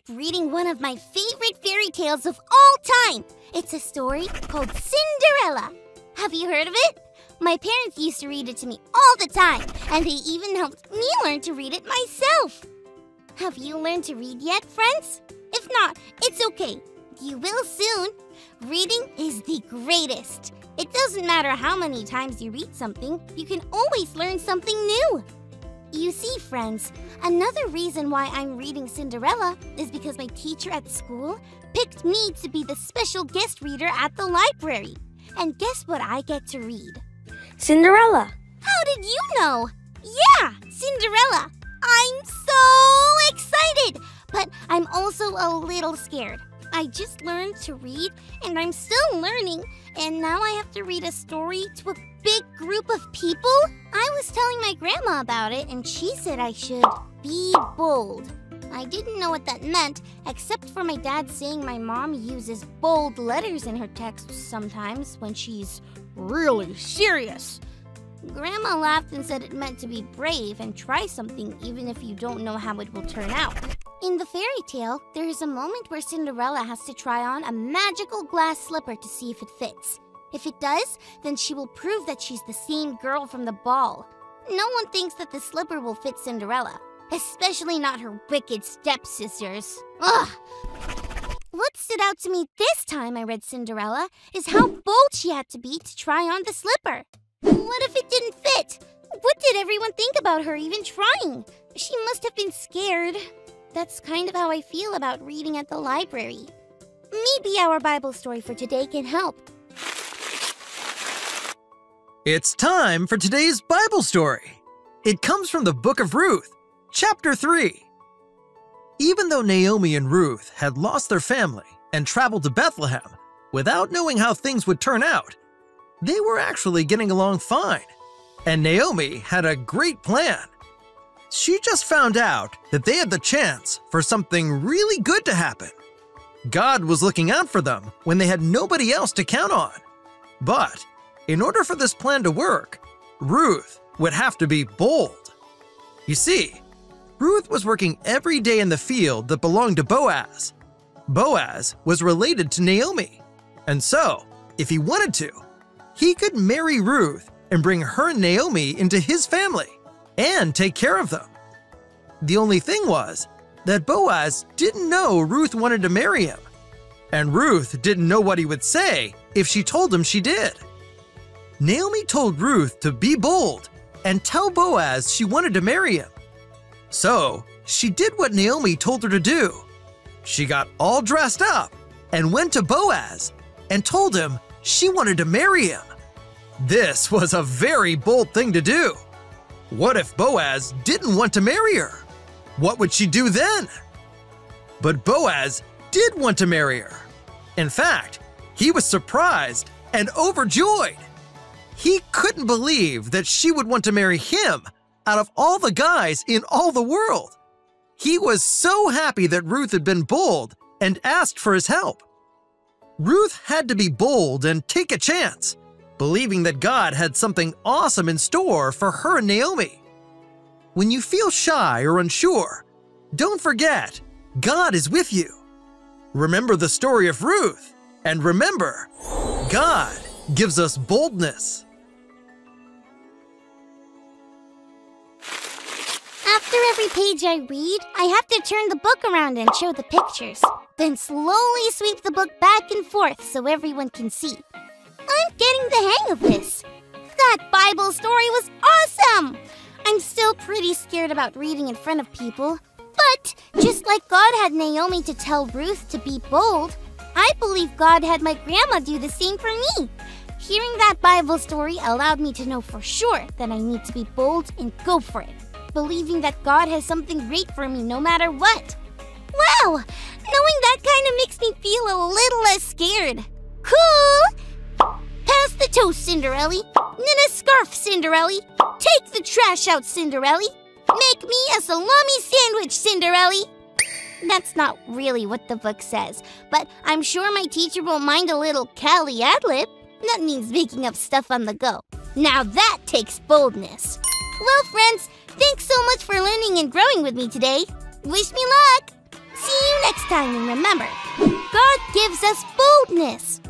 up reading one of my favorite fairy tales of all time. It's a story called Cinderella. Have you heard of it? My parents used to read it to me all the time, and they even helped me learn to read it myself. Have you learned to read yet, friends? If not, it's okay. You will soon. Reading is the greatest. It doesn't matter how many times you read something, you can always learn something new. You see, friends, another reason why I'm reading Cinderella is because my teacher at school picked me to be the special guest reader at the library. And guess what I get to read? Cinderella. How did you know? Yeah, Cinderella. I'm so excited, but I'm also a little scared. I just learned to read, and I'm still learning, and now I have to read a story to a big group of people? I was telling my grandma about it, and she said I should be bold. I didn't know what that meant, except for my dad saying my mom uses bold letters in her texts sometimes when she's really serious. Grandma laughed and said it meant to be brave and try something even if you don't know how it will turn out. In the fairy tale, there is a moment where Cinderella has to try on a magical glass slipper to see if it fits. If it does, then she will prove that she's the same girl from the ball. No one thinks that the slipper will fit Cinderella, especially not her wicked stepsisters. Ugh! What stood out to me this time I read Cinderella is how bold she had to be to try on the slipper. What if it didn't fit? What did everyone think about her even trying? She must have been scared. That's kind of how I feel about reading at the library. Maybe our Bible story for today can help. It's time for today's Bible story. It comes from the book of Ruth, chapter 3. Even though Naomi and Ruth had lost their family and traveled to Bethlehem without knowing how things would turn out, they were actually getting along fine, and Naomi had a great plan. She just found out that they had the chance for something really good to happen. God was looking out for them when they had nobody else to count on. But in order for this plan to work, Ruth would have to be bold. You see, Ruth was working every day in the field that belonged to Boaz. Boaz was related to Naomi, and so, if he wanted to, he could marry Ruth and bring her and Naomi into his family and take care of them. The only thing was that Boaz didn't know Ruth wanted to marry him, and Ruth didn't know what he would say if she told him she did. Naomi told Ruth to be bold and tell Boaz she wanted to marry him. So she did what Naomi told her to do. She got all dressed up and went to Boaz and told him she wanted to marry him. This was a very bold thing to do. What if Boaz didn't want to marry her? What would she do then? But Boaz did want to marry her. In fact, he was surprised and overjoyed. He couldn't believe that she would want to marry him out of all the guys in all the world. He was so happy that Ruth had been bold and asked for his help. Ruth had to be bold and take a chance, believing that God had something awesome in store for her and Naomi. When you feel shy or unsure, don't forget, God is with you. Remember the story of Ruth, and remember, God gives us boldness. After every page I read, I have to turn the book around and show the pictures. Then slowly sweep the book back and forth so everyone can see. I'm getting the hang of this. That Bible story was awesome! I'm still pretty scared about reading in front of people. But just like God had Naomi to tell Ruth to be bold, I believe God had my grandma do the same for me. Hearing that Bible story allowed me to know for sure that I need to be bold and go for it, believing that God has something great for me no matter what. Wow! Knowing that kind of makes me feel a little less scared. Cool! Pass the toast, Cinderella. Knit a scarf, Cinderella. Take the trash out, Cinderella. Make me a salami sandwich, Cinderella. That's not really what the book says, but I'm sure my teacher won't mind a little Callie ad-lib. That means making up stuff on the go. Now that takes boldness. Well, friends, thanks so much for learning and growing with me today. Wish me luck! See you you next time, and remember, God gives us boldness.